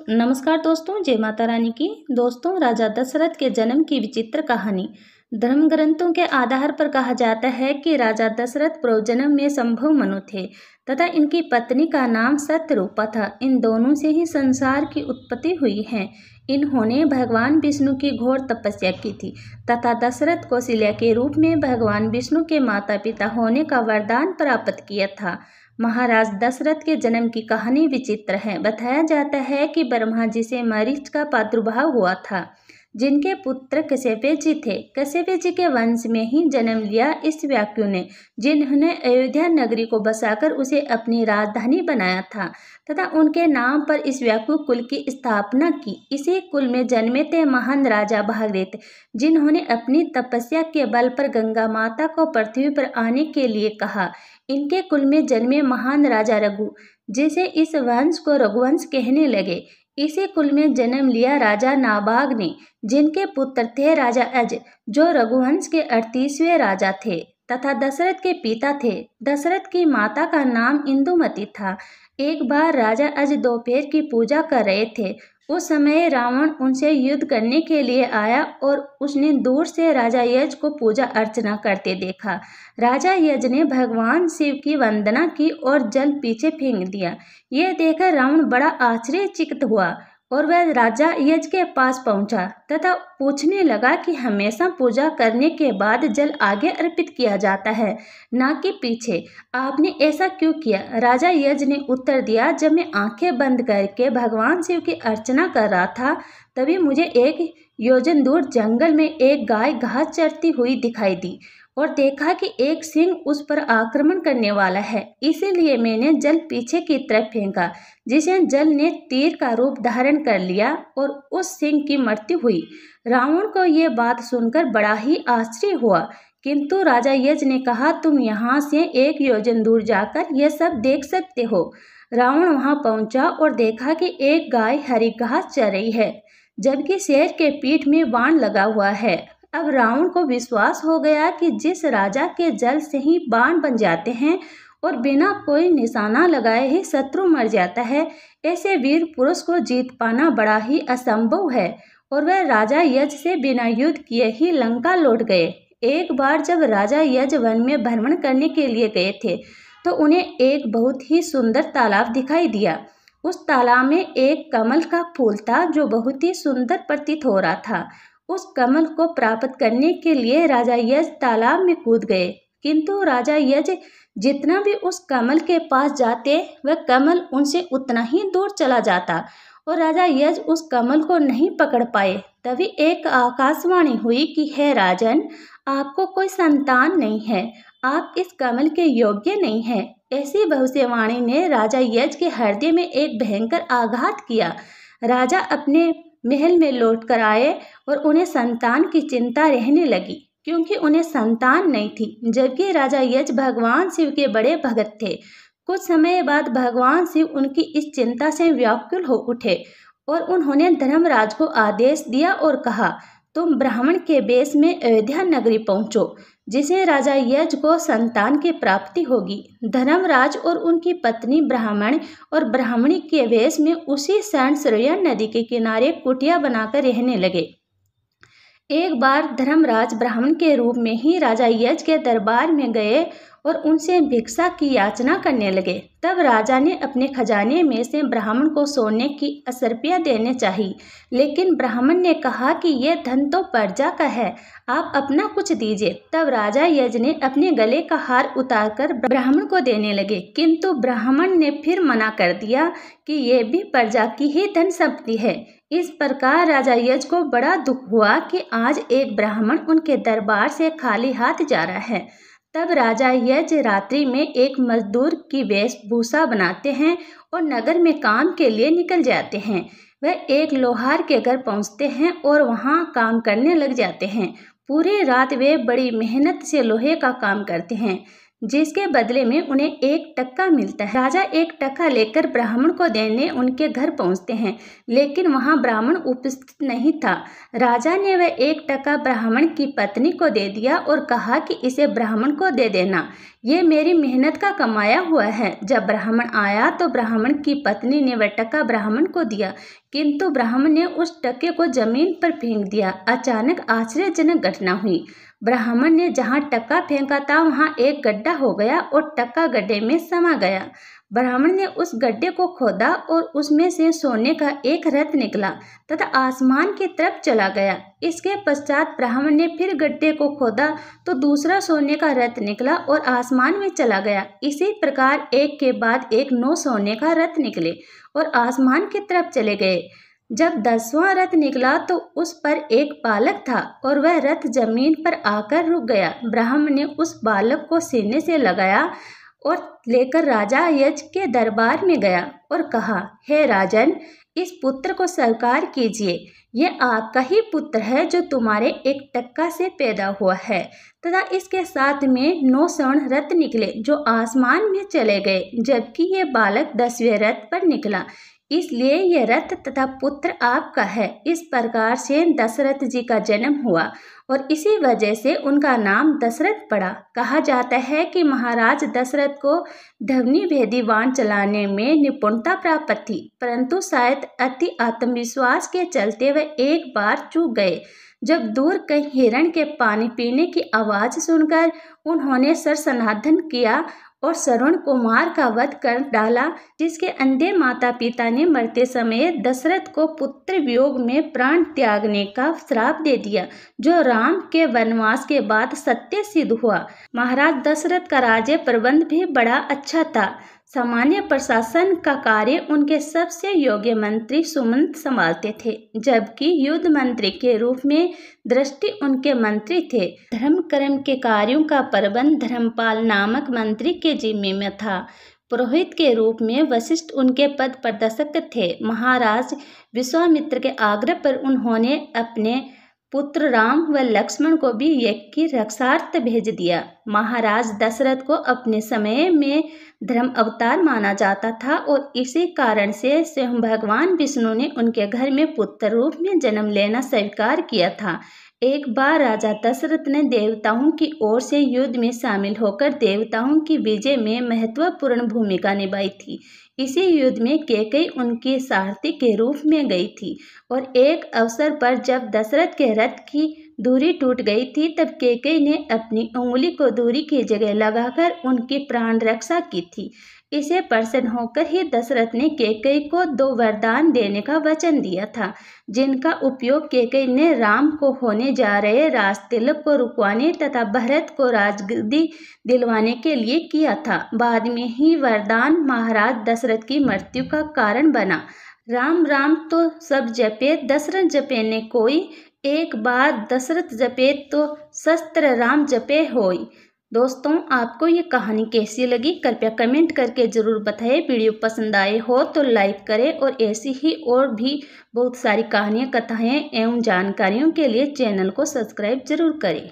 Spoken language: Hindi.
नमस्कार दोस्तों, जय माता रानी की। दोस्तों, राजा दशरथ के जन्म की विचित्र कहानी। धर्म ग्रंथों के आधार पर कहा जाता है कि राजा दशरथ पूर्व जन्म में संभव मनु थे तथा इनकी पत्नी का नाम सत्यरूपा था। इन दोनों से ही संसार की उत्पत्ति हुई है। इन्होंने भगवान विष्णु की घोर तपस्या की थी तथा दशरथ कौशल्या के रूप में भगवान विष्णु के माता पिता होने का वरदान प्राप्त किया था। महाराज दशरथ के जन्म की कहानी विचित्र है। बताया जाता है कि ब्रह्मा जी से मरीच का प्रादुर्भाव हुआ था, जिनके पुत्र कश्यप जी थे। कश्यप जी के वंश में ही जन्म लिया इस व्यक्ति ने, जिन्होंने अयोध्या नगरी को बसाकर उसे अपनी राजधानी बनाया था तथा उनके नाम पर इस व्यक्ति कुल की स्थापना की। इसी कुल में जन्मे थे महान राजा भागीरथ, जिन्होंने अपनी तपस्या के बल पर गंगा माता को पृथ्वी पर आने के लिए कहा। इनके कुल में जन्मे महान राजा रघु, जिसे इस वंश को रघुवंश कहने लगे। इसी कुल में जन्म लिया राजा नाभाग ने, जिनके पुत्र थे राजा अज, जो रघुवंश के 38वें राजा थे तथा दशरथ के पिता थे। दशरथ की माता का नाम इंदुमती था। एक बार राजा अज दोपहर की पूजा कर रहे थे। उस समय रावण उनसे युद्ध करने के लिए आया और उसने दूर से राजा यज को पूजा अर्चना करते देखा। राजा यज ने भगवान शिव की वंदना की और जल पीछे फेंक दिया। यह देखकर रावण बड़ा आश्चर्यचकित हुआ और वह राजा यज के पास पहुंचा तथा पूछने लगा कि हमेशा पूजा करने के बाद जल आगे अर्पित किया जाता है, ना कि पीछे। आपने ऐसा क्यों किया? राजा यज ने उत्तर दिया, जब मैं आंखें बंद करके भगवान शिव की अर्चना कर रहा था, तभी मुझे एक योजन दूर जंगल में एक गाय घास चरती हुई दिखाई दी और देखा कि एक सिंह उस पर आक्रमण करने वाला है। इसीलिए मैंने जल पीछे की तरफ फेंका, जिसे जल ने तीर का रूप धारण कर लिया और उस सिंह की मृत्यु हुई। रावण को यह बात सुनकर बड़ा ही आश्चर्य हुआ, किंतु राजा यज ने कहा, तुम यहाँ से एक योजन दूर जाकर यह सब देख सकते हो। रावण वहाँ पहुंचा और देखा कि एक गाय हरी घास चर रही है, जबकि शेर के पीठ में बाण लगा हुआ है। अब रावण को विश्वास हो गया कि जिस राजा के जल से ही बाण बन जाते हैं और बिना कोई निशाना लगाए ही शत्रु मर जाता है, ऐसे वीर पुरुष को जीत पाना बड़ा ही असंभव है। और वह राजा यज से बिना युद्ध किए ही लंका लौट गए। एक बार जब राजा यज वन में भ्रमण करने के लिए गए थे, तो उन्हें एक बहुत ही सुंदर तालाब दिखाई दिया। उस तालाब में एक कमल का फूल था, जो बहुत ही सुंदर प्रतीत हो रहा था। उस कमल को प्राप्त करने के लिए राजा यज तालाब में कूद गए, किंतु राजा यज जितना भी उस कमल के पास जाते, वह कमल उनसे उतना ही दूर चला जाता और राजा यज उस कमल को नहीं पकड़ पाए। तभी एक आकाशवाणी हुई कि हे राजन, आपको कोई संतान नहीं है, आप इस कमल के योग्य नहीं हैं। ऐसी भविष्यवाणी ने राजा यज के हृदय में एक भयंकर आघात किया। राजा अपने महल में लौट कर आए और उन्हें संतान की चिंता रहने लगी, क्योंकि उन्हें संतान नहीं थी, जबकि राजा यज भगवान शिव के बड़े भगत थे। कुछ समय बाद भगवान शिव उनकी इस चिंता से व्याकुल हो उठे और उन्होंने धर्मराज को आदेश दिया और कहा, तुम ब्राह्मण के वेश में अयोध्या नगरी पहुंचो, जिसे राजा यज को संतान की प्राप्ति होगी। धर्मराज और उनकी पत्नी ब्राह्मण और ब्राह्मणी के वेश में उसी क्षण सरयू नदी के किनारे कुटिया बनाकर रहने लगे। एक बार धर्मराज ब्राह्मण के रूप में ही राजा यज के दरबार में गए और उनसे भिक्षा की याचना करने लगे। तब राजा ने अपने खजाने में से ब्राह्मण को सोने की असरपियाँ देने चाहिए, लेकिन ब्राह्मण ने कहा कि यह धन तो प्रजा का है, आप अपना कुछ दीजिए। तब राजा यज ने अपने गले का हार उतारकर ब्राह्मण को देने लगे, किंतु ब्राह्मण ने फिर मना कर दिया कि यह भी प्रजा की ही धन संपत्ति है। इस प्रकार राजा यज को बड़ा दुख हुआ कि आज एक ब्राह्मण उनके दरबार से खाली हाथ जा रहा है। तब राजा यज रात्रि में एक मजदूर की वेशभूषा बनाते हैं और नगर में काम के लिए निकल जाते हैं। वह एक लोहार के घर पहुंचते हैं और वहां काम करने लग जाते हैं। पूरी रात वे बड़ी मेहनत से लोहे का काम करते हैं। जिसके बदले में उन्हें 1 टका मिलता है। राजा 1 टका लेकर ब्राह्मण को देने उनके घर पहुंचते हैं, लेकिन वहां ब्राह्मण उपस्थित नहीं था। राजा ने वह 1 टका ब्राह्मण की पत्नी को दे दिया और कहा कि इसे ब्राह्मण को दे देना, ये मेरी मेहनत का कमाया हुआ है। जब ब्राह्मण आया तो ब्राह्मण की पत्नी ने वह टका ब्राह्मण को दिया, किंतु ब्राह्मण ने उस टके को जमीन पर फेंक दिया। अचानक आश्चर्यजनक घटना हुई। ब्राह्मण ने जहां टका फेंका था वहां एक गड्ढा हो गया और टका गड्ढे में समा गया। ब्राह्मण ने उस गड्ढे को खोदा और उसमें से सोने का एक रथ निकला तथा आसमान की तरफ चला गया। इसके पश्चात ब्राह्मण ने फिर गड्ढे को खोदा तो दूसरा सोने का रथ निकला और आसमान में चला गया। इसी प्रकार एक के बाद एक 9 सोने का रथ निकले और आसमान की तरफ चले गए। जब 10वां रथ निकला तो उस पर एक बालक था और वह रथ जमीन पर आकर रुक गया। ब्राह्मण ने उस बालक को सीने से लगाया और लेकर राजा यज के दरबार में गया और कहा, हे राजन, इस पुत्र को स्वीकार कीजिए। यह आपका ही पुत्र है जो तुम्हारे 1 टक्का से पैदा हुआ है। तथा इसके साथ में 9 स्वर्ण रथ निकले जो आसमान में चले गए, जबकि ये बालक 10वें रथ पर निकला, इसलिए यह रथ तथा पुत्र आपका है। इस प्रकार से दशरथ जी का जन्म हुआ और इसी वजह से उनका नाम दशरथ पड़ा। कहा जाता है कि महाराज दशरथ को ध्वनि भेदी बाण चलाने में निपुणता प्राप्त थी, परंतु शायद अति आत्मविश्वास के चलते वह एक बार चूक गए। जब दूर कहीं हिरण के पानी पीने की आवाज सुनकर उन्होंने सरसनाधन किया और श्रवण कुमार का वध कर डाला, जिसके अंधे माता पिता ने मरते समय दशरथ को पुत्र वियोग में प्राण त्यागने का श्राप दे दिया, जो राम के वनवास के बाद सत्य सिद्ध हुआ। महाराज दशरथ का राज्य प्रबंध भी बड़ा अच्छा था। सामान्य प्रशासन का कार्य उनके सबसे योग्य मंत्री सुमंत संभालते थे, जबकि युद्ध मंत्री के रूप में दृष्टि उनके मंत्री थे। धर्म कर्म के कार्यों का प्रबंध धर्मपाल नामक मंत्री के जिम्मे में था। पुरोहित के रूप में वशिष्ठ उनके पद प्रदर्शक थे। महाराज विश्वामित्र के आग्रह पर उन्होंने अपने पुत्र राम व लक्ष्मण को भी यज्ञ की रक्षार्थ भेज दिया। महाराज दशरथ को अपने समय में धर्म अवतार माना जाता था और इसी कारण से स्वयं भगवान विष्णु ने उनके घर में पुत्र रूप में जन्म लेना स्वीकार किया था। एक बार राजा दशरथ ने देवताओं की ओर से युद्ध में शामिल होकर देवताओं की विजय में महत्वपूर्ण भूमिका निभाई थी। इसी युद्ध में कैकेयी उनकी सारथी के रूप में गई थी और एक अवसर पर जब दशरथ के रथ की दूरी टूट गई थी, तब कैकेयी ने अपनी उंगली को दूरी की जगह लगाकर उनकी प्राण रक्षा की थी। इसे प्रसन्न होकर ही दशरथ ने कैकेयी को 2 वरदान देने का वचन दिया था, जिनका उपयोग कैकेयी ने राम को होने जा रहे राज तिलक को रुकवाने तथा भरत को राजगद्दी दिलवाने के लिए किया था। बाद में ही वरदान महाराज दशरथ की मृत्यु का कारण बना। राम राम तो सब जपे, दशरथ जपे ने कोई, एक बार दशरथ जपे तो शस्त्र राम जपे होई। दोस्तों, आपको ये कहानी कैसी लगी कृपया कमेंट करके ज़रूर बताएं। वीडियो पसंद आए हो तो लाइक करें और ऐसी ही और भी बहुत सारी कहानियाँ, कथाएं एवं जानकारियों के लिए चैनल को सब्सक्राइब जरूर करें।